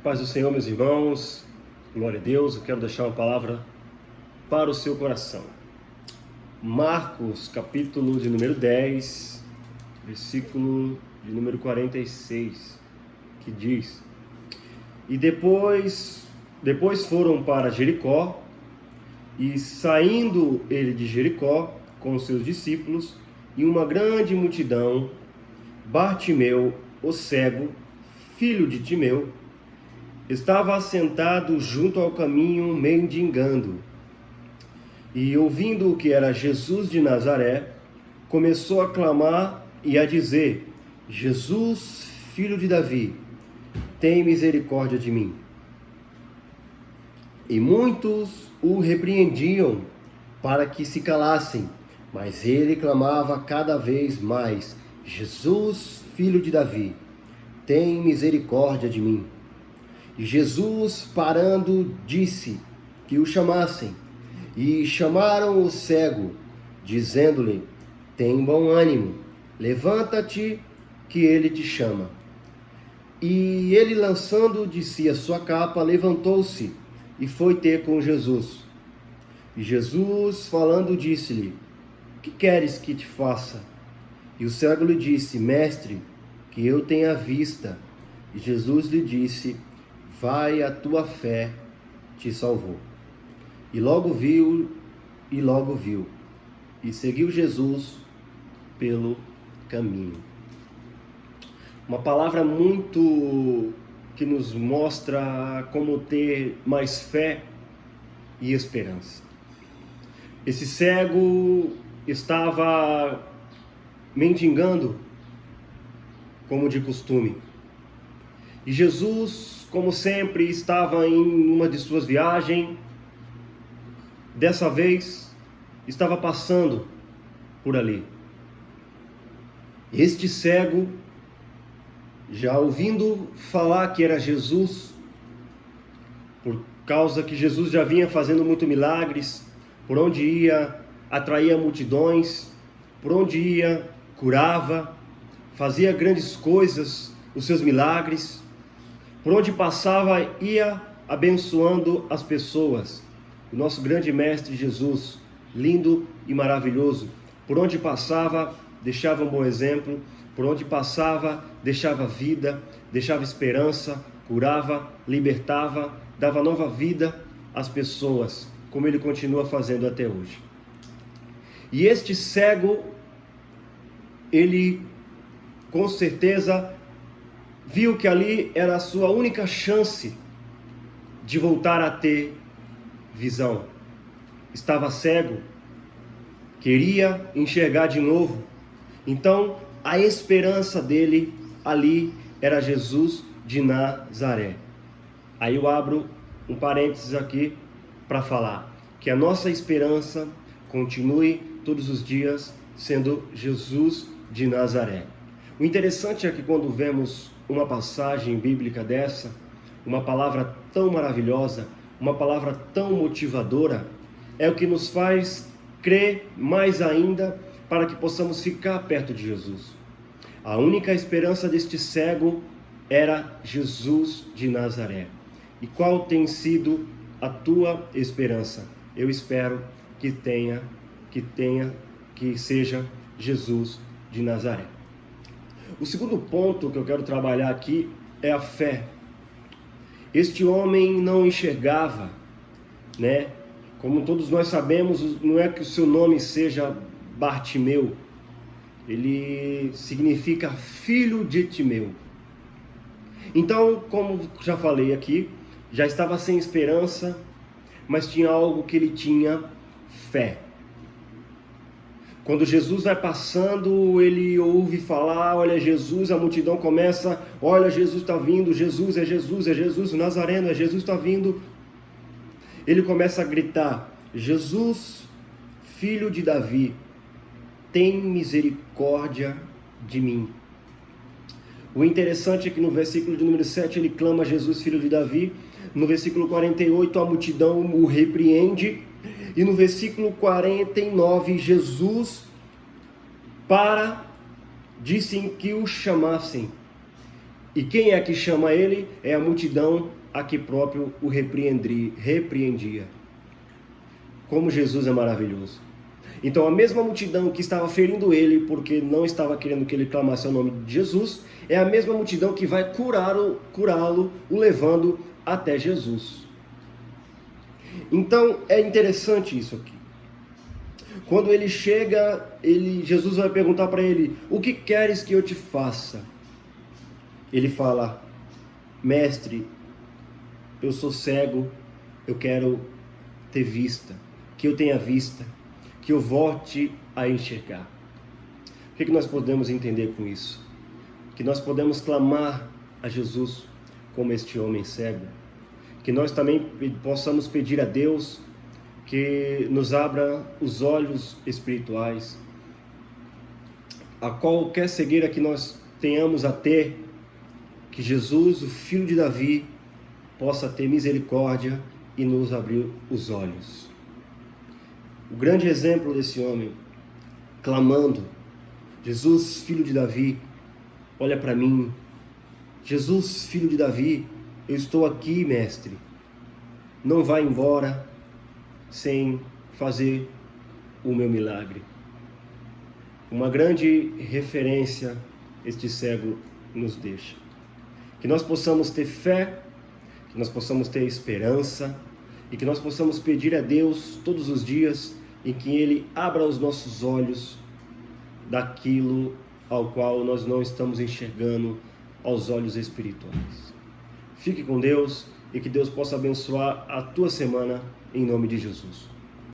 Paz do Senhor, meus irmãos, glória a Deus. Eu quero deixar uma palavra para o seu coração. Marcos, capítulo de número 10, versículo de número 46, que diz: E depois foram para Jericó, e saindo ele de Jericó com os seus discípulos e uma grande multidão, Bartimeu, o cego, filho de Timeu, estava assentado junto ao caminho, mendigando. E ouvindo que era Jesus de Nazaré, começou a clamar e a dizer: Jesus, filho de Davi, tem misericórdia de mim. E muitos o repreendiam para que se calassem, mas ele clamava cada vez mais: Jesus, filho de Davi, tem misericórdia de mim. E Jesus, parando, disse que o chamassem. E chamaram o cego, dizendo-lhe: tem bom ânimo, levanta-te, que ele te chama. E ele, lançando de si a sua capa, levantou-se e foi ter com Jesus. E Jesus, falando, disse-lhe: que queres que te faça? E o cego lhe disse: Mestre, que eu tenha vista. E Jesus lhe disse: vai, a tua fé te salvou. E logo viu, e seguiu Jesus pelo caminho. Uma palavra muito que nos mostra como ter mais fé e esperança. Esse cego estava mendigando, como de costume. E Jesus, como sempre, estava em uma de suas viagens. Dessa vez, estava passando por ali. Este cego, já ouvindo falar que era Jesus, por causa que Jesus já vinha fazendo muito milagres, por onde ia, atraía multidões, por onde ia, curava, fazia grandes coisas, os seus milagres, por onde passava, ia abençoando as pessoas. O nosso grande mestre Jesus, lindo e maravilhoso, por onde passava, deixava um bom exemplo, por onde passava, deixava vida, deixava esperança, curava, libertava, dava nova vida às pessoas, como ele continua fazendo até hoje. E este cego, ele com certeza viu que ali era a sua única chance de voltar a ter visão. Estava cego, queria enxergar de novo. Então, a esperança dele ali era Jesus de Nazaré. Aí eu abro um parênteses aqui para falar que a nossa esperança continue todos os dias sendo Jesus de Nazaré. O interessante é que quando vemos uma passagem bíblica dessa, uma palavra tão maravilhosa, uma palavra tão motivadora, é o que nos faz crer mais ainda para que possamos ficar perto de Jesus. A única esperança deste cego era Jesus de Nazaré. E qual tem sido a tua esperança? Eu espero que seja Jesus de Nazaré. O segundo ponto que eu quero trabalhar aqui é a fé. Este homem não enxergava, né? Como todos nós sabemos, não é que o seu nome seja Bartimeu. Ele significa filho de Timeu. Então, como já falei aqui, já estava sem esperança, mas tinha algo que ele tinha: fé. Quando Jesus vai passando, ele ouve falar: olha Jesus, a multidão começa: olha, Jesus está vindo, Jesus, o Nazareno, Jesus está vindo. Ele começa a gritar: Jesus, filho de Davi, tem misericórdia de mim. O interessante é que no versículo de número 7 ele clama: Jesus, filho de Davi. No versículo 48 a multidão o repreende. E no versículo 49 Jesus disse que o chamassem. E quem é que chama ele? É a multidão a que próprio o repreendia. Como Jesus é maravilhoso. Então a mesma multidão que estava ferindo ele porque não estava querendo que ele clamasse o nome de Jesus, é a mesma multidão que vai curá-lo, o levando até Jesus. Então é interessante isso aqui. Quando ele chega, Jesus vai perguntar para ele: o que queres que eu te faça? Ele fala: mestre, eu sou cego, eu quero ter vista, que eu tenha vista, que eu volte a enxergar. O que nós podemos entender com isso? Que nós podemos clamar a Jesus como este homem cego, que nós também possamos pedir a Deus que nos abra os olhos espirituais, a qualquer cegueira que nós tenhamos a ter, que Jesus, o filho de Davi, possa ter misericórdia e nos abrir os olhos. O grande exemplo desse homem, clamando: Jesus, filho de Davi, olha para mim. Jesus, filho de Davi, eu estou aqui, mestre. Não vá embora sem fazer o meu milagre. Uma grande referência este cego nos deixa. Que nós possamos ter fé, que nós possamos ter esperança e que nós possamos pedir a Deus todos os dias em que Ele abra os nossos olhos daquilo ao qual nós não estamos enxergando aos olhos espirituais. Fique com Deus e que Deus possa abençoar a tua semana em nome de Jesus.